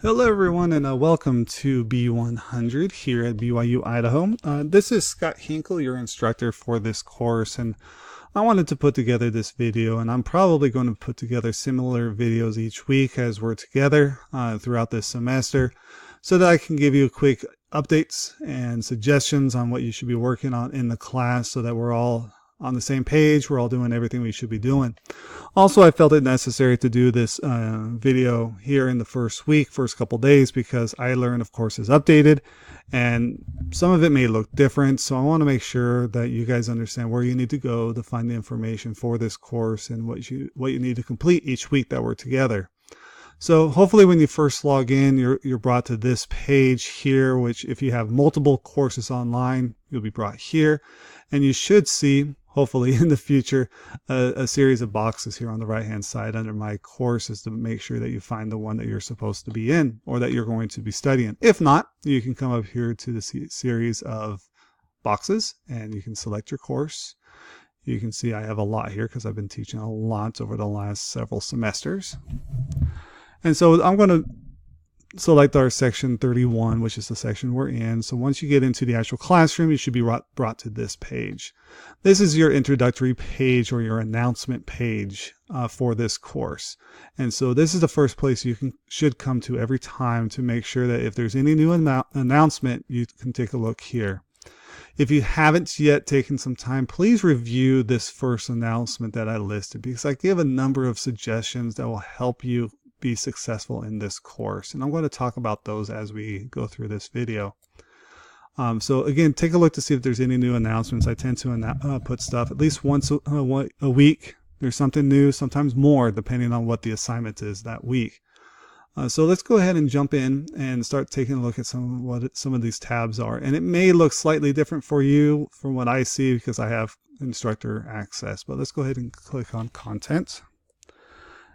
Hello everyone and welcome to B100 here at BYU Idaho. This is Scott Hinkle, your instructor for this course, and I wanted to put together this video, and I'm probably going to put together similar videos each week as we're together throughout this semester so that I can give you quick updates and suggestions on what you should be working on in the class so that we're all on the same page, we're all doing everything we should be doing. Also, I felt it necessary to do this video here in the first couple days, because iLearn, of course, is updated and some of it may look different. So I want to make sure that you guys understand where you need to go to find the information for this course and what you need to complete each week that we're together. So hopefully when you first log in, you're brought to this page here, which if you have multiple courses online, you'll be brought here, and you should see, hopefully in the future, a series of boxes here on the right hand side under my courses to make sure that you find the one that you're supposed to be in or that you're going to be studying. If not, you can come up here to the series of boxes and you can select your course. You can see I have a lot here because I've been teaching a lot over the last several semesters. And so I'm going to select our section 31, which is the section we're in. So once you get into the actual classroom, you should be brought to this page. This is your introductory page or your announcement page for this course. And so this is the first place you should come to every time to make sure that if there's any new announcement, you can take a look here. If you haven't yet taken some time, please review this first announcement that I listed, because I give a number of suggestions that will help you be successful in this course, and I'm going to talk about those as we go through this video. So again, take a look to see if there's any new announcements. I tend to put stuff at least once a week. There's something new, sometimes more, depending on what the assignment is that week. So let's go ahead and jump in and start taking a look at what some of these tabs are. And it may look slightly different for you from what I see because I have instructor access. But let's go ahead and click on Content.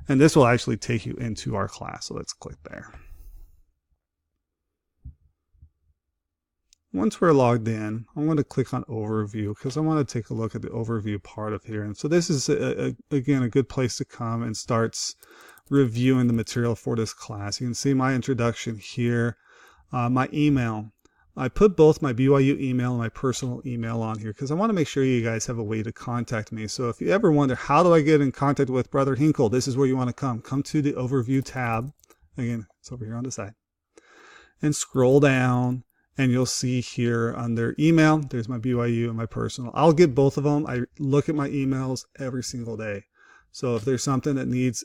And this will actually take you into our class. So let's click there. Once we're logged in, I'm going to click on Overview because I want to take a look at the overview part of here. And so this is, again, a good place to come and start reviewing the material for this class. You can see my introduction here, my email. I put both my BYU email and my personal email on here because I want to make sure you guys have a way to contact me. So if you ever wonder, how do I get in contact with Brother Hinkle? This is where you want to come. Come to the Overview tab. Again, it's over here on the side. And scroll down, and you'll see here under email, there's my BYU and my personal. I'll get both of them. I look at my emails every single day. So if there's something that needs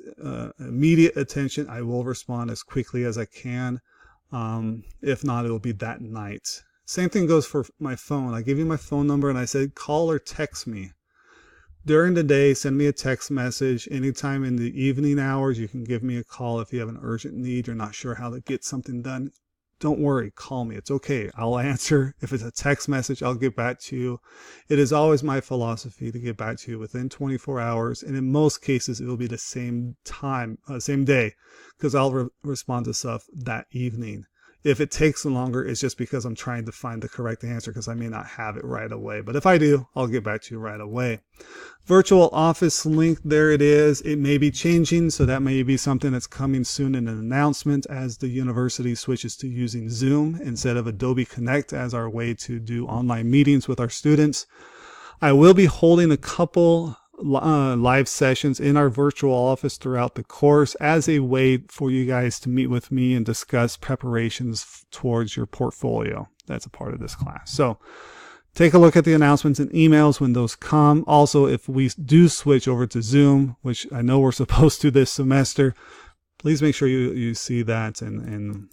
immediate attention, I will respond as quickly as I can. If not, it'll be that night. Same thing goes for my phone. I give you my phone number and I said call or text me. During the day, send me a text message. Anytime in the evening hours, you can give me a call if you have an urgent need. You're not sure how to get something done. Don't worry, call me. It's okay. I'll answer. If it's a text message, I'll get back to you. It is always my philosophy to get back to you within 24 hours. And in most cases, it will be the same time, same day, because I'll respond to stuff that evening. If it takes longer, it's just because I'm trying to find the correct answer because I may not have it right away. But if I do, I'll get back to you right away. Virtual office link, there it is. It may be changing, so that may be something that's coming soon in an announcement as the university switches to using Zoom instead of Adobe Connect as our way to do online meetings with our students. I will be holding a couple live sessions in our virtual office throughout the course as a way for you guys to meet with me and discuss preparations towards your portfolio. That's a part of this class. So take a look at the announcements and emails when those come. Also, if we do switch over to Zoom, which I know we're supposed to this semester, please make sure you see that and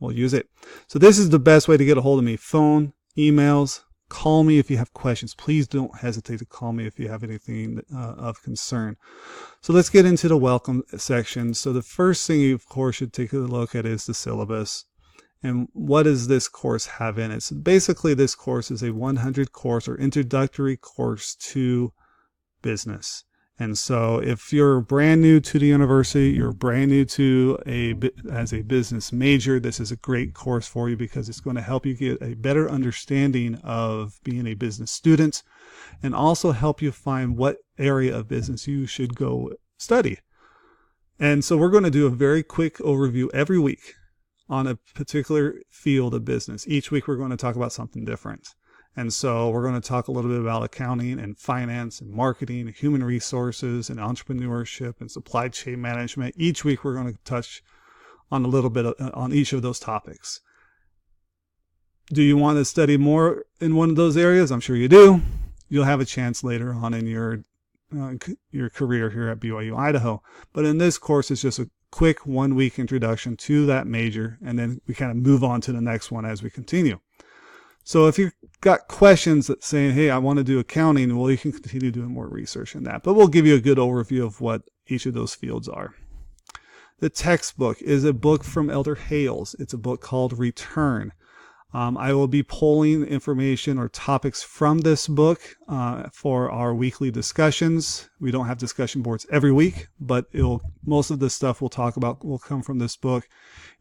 we'll use it. So this is the best way to get a hold of me. Phone, emails. Call me if you have questions. Please don't hesitate to call me if you have anything of concern. So let's get into the welcome section. So the first thing you, of course, should take a look at is the syllabus. And what does this course have in it? So basically, this course is a 100 course or introductory course to business. And so if you're brand new to the university, you're brand new to as a business major, this is a great course for you because it's going to help you get a better understanding of being a business student and also help you find what area of business you should go study. And so we're going to do a very quick overview every week on a particular field of business. Each week we're going to talk about something different. And so we're going to talk a little bit about accounting and finance and marketing, and human resources and entrepreneurship and supply chain management. Each week we're going to touch on a little bit on each of those topics. Do you want to study more in one of those areas? I'm sure you do. You'll have a chance later on in your career here at BYU Idaho. But in this course, it's just a quick 1 week introduction to that major, and then we kind of move on to the next one as we continue. So if you've got questions that saying, hey, I want to do accounting, well, you can continue doing more research in that. But we'll give you a good overview of what each of those fields are. The textbook is a book from Elder Hales. It's a book called Return. I will be pulling information or topics from this book for our weekly discussions. We don't have discussion boards every week, but most of the stuff we'll talk about will come from this book.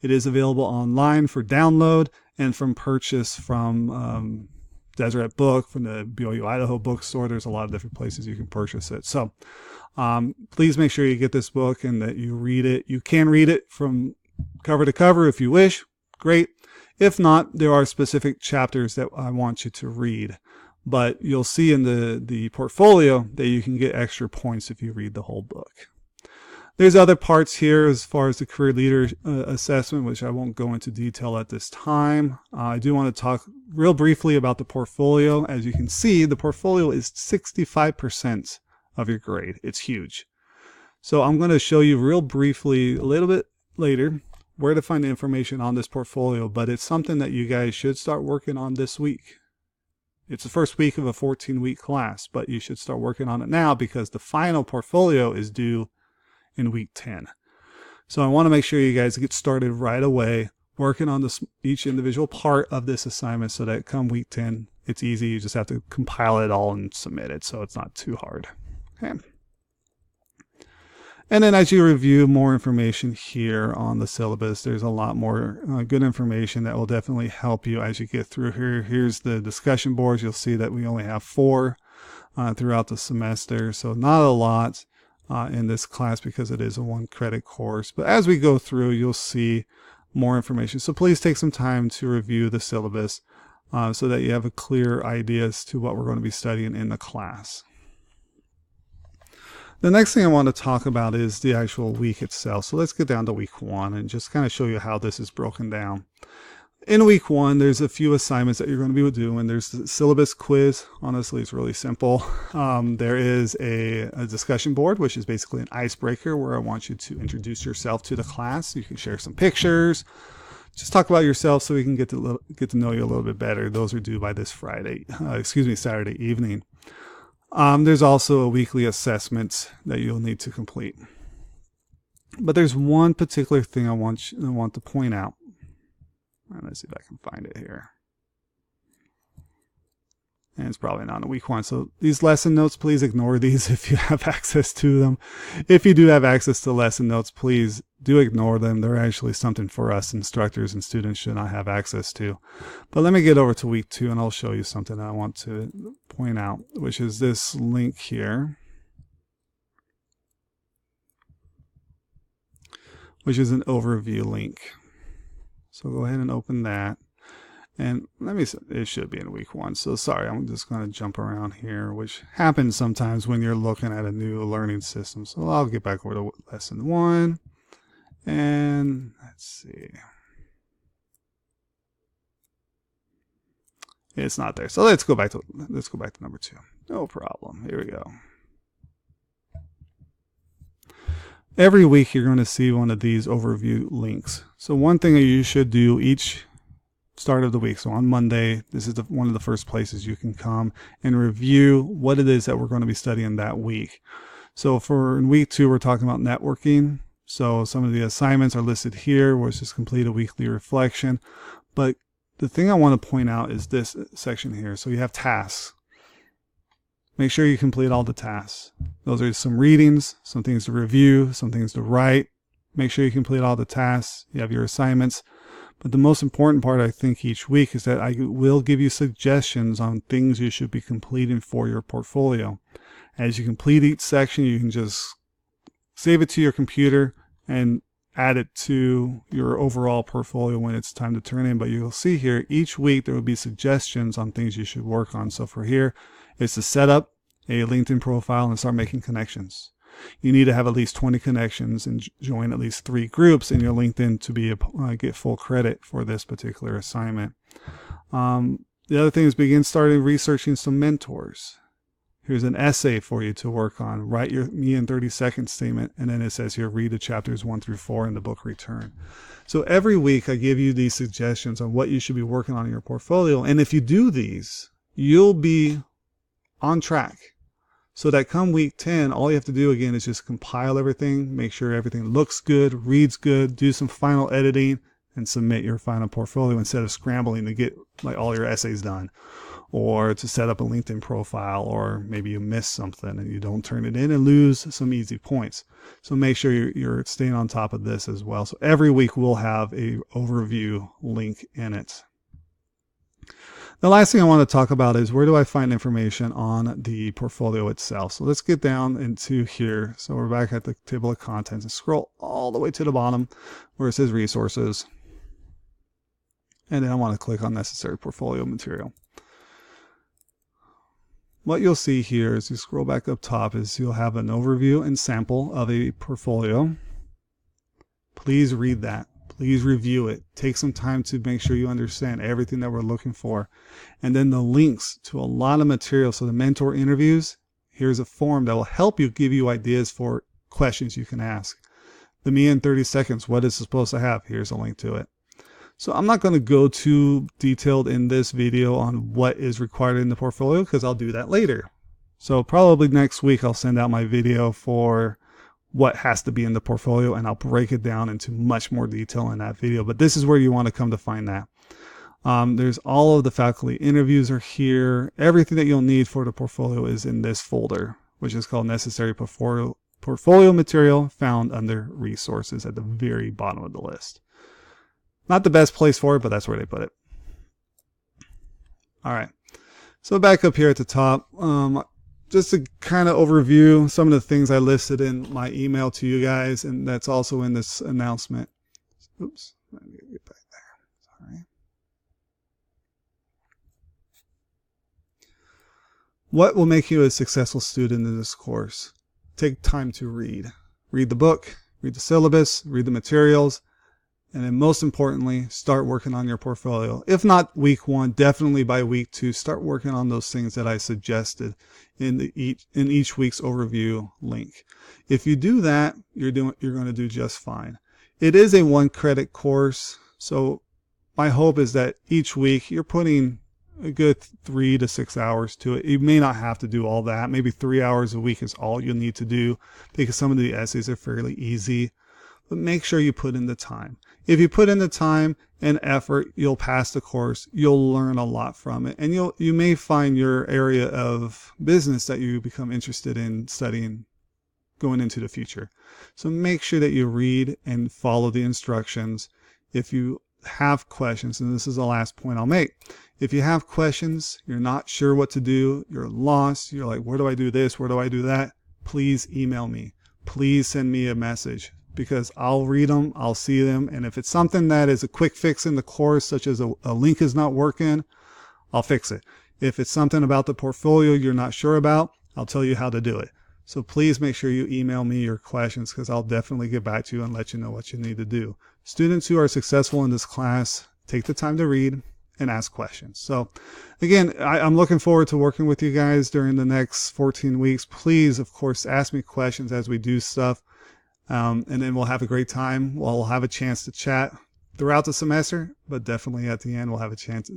It is available online for download and from purchase from Deseret Book, from the BYU Idaho bookstore. There's a lot of different places you can purchase it. So please make sure you get this book and that you read it. You can read it from cover to cover if you wish. Great. If not, there are specific chapters that I want you to read. But you'll see in the portfolio that you can get extra points if you read the whole book. There's other parts here as far as the career leader assessment, which I won't go into detail at this time. I do want to talk real briefly about the portfolio. As you can see, the portfolio is 65% of your grade. It's huge. So I'm going to show you real briefly a little bit later where to find the information on this portfolio, but it's something that you guys should start working on this week. It's the first week of a 14-week class, but you should start working on it now because the final portfolio is due in week 10. So I want to make sure you guys get started right away working on each individual part of this assignment so that come week 10, it's easy. You just have to compile it all and submit it, so it's not too hard. Okay. And then as you review more information here on the syllabus, there's a lot more good information that will definitely help you as you get through here. Here's the discussion boards. You'll see that we only have 4 throughout the semester, so not a lot in this class because it is a 1-credit course. But as we go through, you'll see more information. So please take some time to review the syllabus so that you have a clear idea as to what we're going to be studying in the class. The next thing I want to talk about is the actual week itself. So let's get down to week 1 and just kind of show you how this is broken down. In week 1, there's a few assignments that you're going to be doing. There's the syllabus quiz. Honestly, it's really simple. There is a discussion board, which is basically an icebreaker where I want you to introduce yourself to the class. You can share some pictures. Just talk about yourself so we can get to know you a little bit better. Those are due by this Saturday evening. There's also a weekly assessment that you'll need to complete. But there's one particular thing I want to point out. Let's see if I can find it here. And it's probably not in week 1. So these lesson notes, please ignore these if you have access to them. If you do have access to lesson notes, please do ignore them. They're actually something for us instructors and students should not have access to. But let me get over to week 2 and I'll show you something that I want to point out, which is this link here, which is an overview link. So go ahead and open that. And it should be in week 1. So sorry, I'm just going to jump around here, which happens sometimes when you're looking at a new learning system. So I'll get back over to lesson 1. And let's see. It's not there. So let's go back to number 2. No problem. Here we go. Every week you're going to see one of these overview links. So one thing that you should do each start of the week. So on Monday, this is one of the first places you can come and review what it is that we're going to be studying that week. So in week 2, we're talking about networking. So some of the assignments are listed here, which is complete a weekly reflection. But the thing I want to point out is this section here. So you have tasks. Make sure you complete all the tasks. Those are some readings, some things to review, some things to write. Make sure you complete all the tasks. You have your assignments. But the most important part, I think, each week is that I will give you suggestions on things you should be completing for your portfolio. As you complete each section, you can just save it to your computer, and add it to your overall portfolio when it's time to turn in. But you'll see here, each week there will be suggestions on things you should work on. So for here, it's to set up a LinkedIn profile and start making connections. You need to have at least 20 connections and join at least 3 groups in your LinkedIn to be get full credit for this particular assignment. The other thing is starting researching some mentors. Here's an essay for you to work on. Write your me in 30 seconds statement, and then it says here, read the chapters 1 through 4 in the book Return. So every week I give you these suggestions on what you should be working on in your portfolio, and if you do these, you'll be on track. So that come week 10, all you have to do again is just compile everything, make sure everything looks good, reads good, do some final editing, and submit your final portfolio instead of scrambling to get like all your essays done, or to set up a LinkedIn profile, or maybe you miss something and you don't turn it in and lose some easy points. So make sure you're staying on top of this as well. So every week we'll have a overview link in it. The last thing I want to talk about is where do I find information on the portfolio itself. So let's get down into here. So we're back at the table of contents and scroll all the way to the bottom where it says resources. And then I want to click on necessary portfolio material. What you'll see here as you scroll back up top is you'll have an overview and sample of a portfolio. Please read that. Please review it. Take some time to make sure you understand everything that we're looking for. And then the links to a lot of material. So the mentor interviews, here's a form that will help you, give you ideas for questions you can ask. The me in 30 seconds, what is it supposed to have? Here's a link to it. So I'm not going to go too detailed in this video on what is required in the portfolio because I'll do that later. So probably next week I'll send out my video for what has to be in the portfolio, and I'll break it down into much more detail in that video. But this is where you want to come to find that. There's all of the faculty interviews are here. Everything that you'll need for the portfolio is in this folder, which is called Necessary Portfolio Material, found under Resources at the very bottom of the list. Not the best place for it, but that's where they put it. All right. So back up here at the top, just to kind of overview some of the things I listed in my email to you guys, and that's also in this announcement. Oops, let me get back there. Sorry. What will make you a successful student in this course? Take time to read. Read the book, read the syllabus, read the materials, and then most importantly, start working on your portfolio. If not week 1, definitely by week 2, start working on those things that I suggested in each week's overview link. If you do that, you're going to do just fine. It is a 1-credit course, so my hope is that each week you're putting a good 3 to 6 hours to it. You may not have to do all that. Maybe 3 hours a week is all you'll need to do because some of the essays are fairly easy. But make sure you put in the time. If you put in the time and effort, you'll pass the course. You'll learn a lot from it. And you may find your area of business that you become interested in studying going into the future. So make sure that you read and follow the instructions. If you have questions, and this is the last point I'll make, if you have questions, you're not sure what to do, you're lost, you're like, where do I do this? Where do I do that? Please email me. Please send me a message, because I'll read them, I'll see them, and if it's something that is a quick fix in the course, such as a link is not working, I'll fix it. If it's something about the portfolio you're not sure about, I'll tell you how to do it. So please make sure you email me your questions, because I'll definitely get back to you and let you know what you need to do. Students who are successful in this class take the time to read and ask questions. So again, I'm looking forward to working with you guys during the next 14 weeks. Please, of course, ask me questions as we do stuff. And then we'll have a great time. We'll have a chance to chat throughout the semester, but definitely at the end, we'll have a chance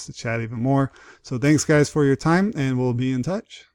to chat even more. So thanks guys for your time, and we'll be in touch.